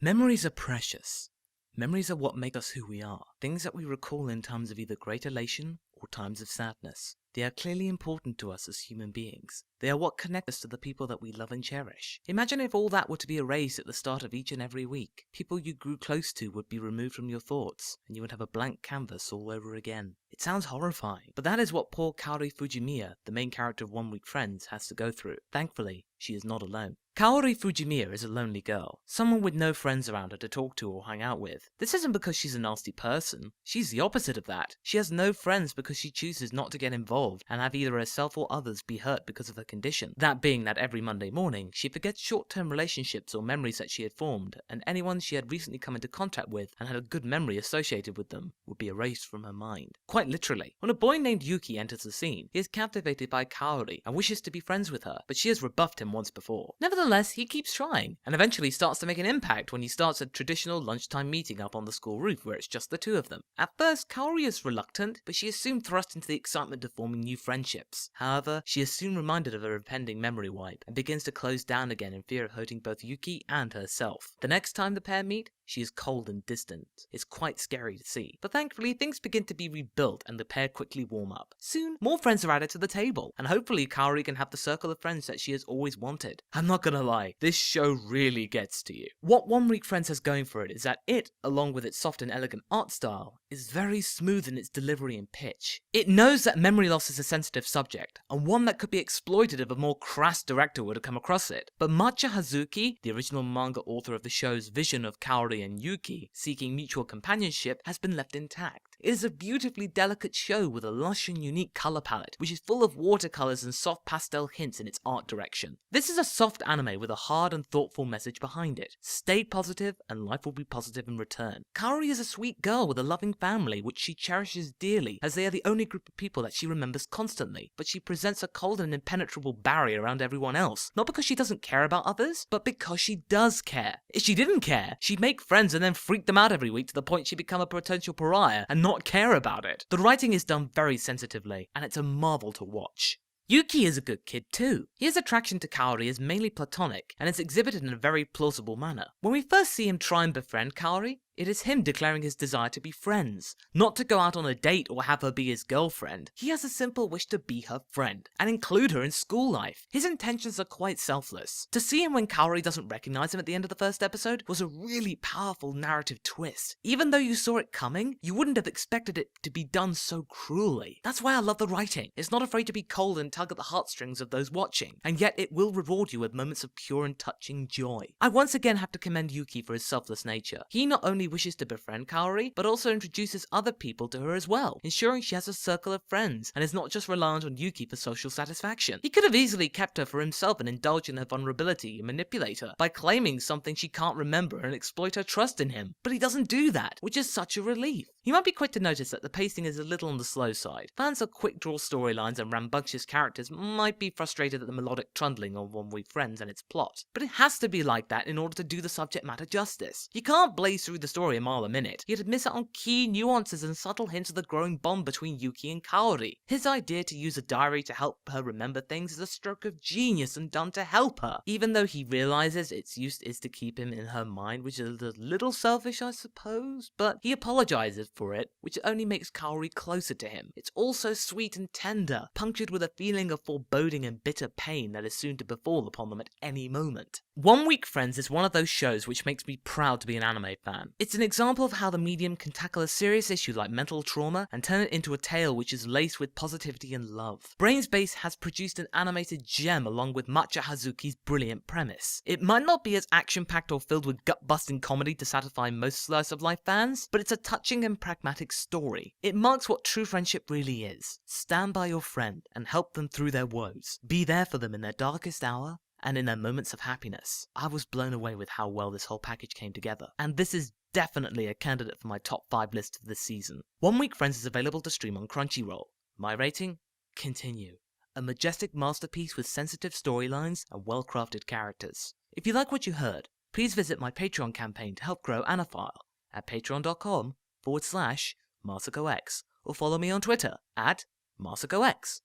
Memories are precious. Memories are what make us who we are, things that we recall in times of either great elation or times of sadness. They are clearly important to us as human beings. They are what connect us to the people that we love and cherish. Imagine if all that were to be erased at the start of each and every week. People you grew close to would be removed from your thoughts, and you would have a blank canvas all over again. It sounds horrifying, but that is what poor Kaori Fujimiya, the main character of One Week Friends, has to go through. Thankfully, she is not alone. Kaori Fujimiya is a lonely girl, someone with no friends around her to talk to or hang out with. This isn't because she's a nasty person, she's the opposite of that. She has no friends because she chooses not to get involved and have either herself or others be hurt because of her condition. That being that every Monday morning, she forgets short-term relationships or memories that she had formed, and anyone she had recently come into contact with and had a good memory associated with them would be erased from her mind. Quite literally. When a boy named Yuki enters the scene, he is captivated by Kaori and wishes to be friends with her, but she has rebuffed him once before. Nevertheless, he keeps trying, and eventually starts to make an impact when he starts a traditional lunchtime meeting up on the school roof where it's just the two of them. At first, Kaori is reluctant, but she is soon thrust into the excitement of forming new friendships. However, she is soon reminded of her impending memory wipe, and begins to close down again in fear of hurting both Yuki and herself. The next time the pair meet, she is cold and distant. It's quite scary to see. But thankfully, things begin to be rebuilt and the pair quickly warm up. Soon, more friends are added to the table, and hopefully Kaori can have the circle of friends that she has always wanted. I'm not gonna lie, this show really gets to you. What One Week Friends has going for it is that it, along with its soft and elegant art style, is very smooth in its delivery and pitch. It knows that memory loss is a sensitive subject, and one that could be exploited if a more crass director were to come across it. But Matcha Hazuki, the original manga author of the show's vision of Kaori and Yuki seeking mutual companionship, has been left intact. It is a beautifully delicate show with a lush and unique colour palette, which is full of watercolours and soft pastel hints in its art direction. This is a soft anime with a hard and thoughtful message behind it. Stay positive and life will be positive in return. Kaori is a sweet girl with a loving family which she cherishes dearly, as they are the only group of people that she remembers constantly, but she presents a cold and impenetrable barrier around everyone else, not because she doesn't care about others, but because she does care. If she didn't care, she'd make friends and then freak them out every week to the point she'd become a potential pariah and not care about it. The writing is done very sensitively, and it's a marvel to watch. Yuki is a good kid too. His attraction to Kaori is mainly platonic, and is exhibited in a very plausible manner. When we first see him try and befriend Kaori, it is him declaring his desire to be friends, not to go out on a date or have her be his girlfriend. He has a simple wish to be her friend, and include her in school life. His intentions are quite selfless. To see him when Kaori doesn't recognize him at the end of the first episode was a really powerful narrative twist. Even though you saw it coming, you wouldn't have expected it to be done so cruelly. That's why I love the writing. It's not afraid to be cold and tug at the heartstrings of those watching, and yet it will reward you with moments of pure and touching joy. I once again have to commend Yuki for his selfless nature. He not only wishes to befriend Kaori, but also introduces other people to her as well, ensuring she has a circle of friends, and is not just reliant on Yuki for social satisfaction. He could have easily kept her for himself and indulged in her vulnerability and manipulate her by claiming something she can't remember and exploit her trust in him. But he doesn't do that, which is such a relief. You might be quick to notice that the pacing is a little on the slow side. Fans of quick draw storylines and rambunctious characters might be frustrated at the melodic trundling of One Week Friends and its plot, but it has to be like that in order to do the subject matter justice. You can't blaze through the story a mile a minute, yet miss out on key nuances and subtle hints of the growing bond between Yuki and Kaori. His idea to use a diary to help her remember things is a stroke of genius and done to help her, even though he realizes its use is to keep him in her mind, which is a little selfish I suppose, but he apologizes for it, which only makes Kaori closer to him. It's also sweet and tender, punctured with a feeling of foreboding and bitter pain that is soon to befall upon them at any moment. One Week Friends is one of those shows which makes me proud to be an anime fan. It's an example of how the medium can tackle a serious issue like mental trauma and turn it into a tale which is laced with positivity and love. Brainspace has produced an animated gem along with Matcha Hazuki's brilliant premise. It might not be as action-packed or filled with gut-busting comedy to satisfy most slice of life fans, but it's a touching and pragmatic story. It marks what true friendship really is. Stand by your friend and help them through their woes. Be there for them in their darkest hour and in their moments of happiness. I was blown away with how well this whole package came together, and this is definitely a candidate for my top 5 list of this season. One Week Friends is available to stream on Crunchyroll. My rating? Continue. A majestic masterpiece with sensitive storylines and well-crafted characters. If you like what you heard, please visit my Patreon campaign to help grow Anifile at patreon.com/MasakoX, or follow me on Twitter at MasakoX.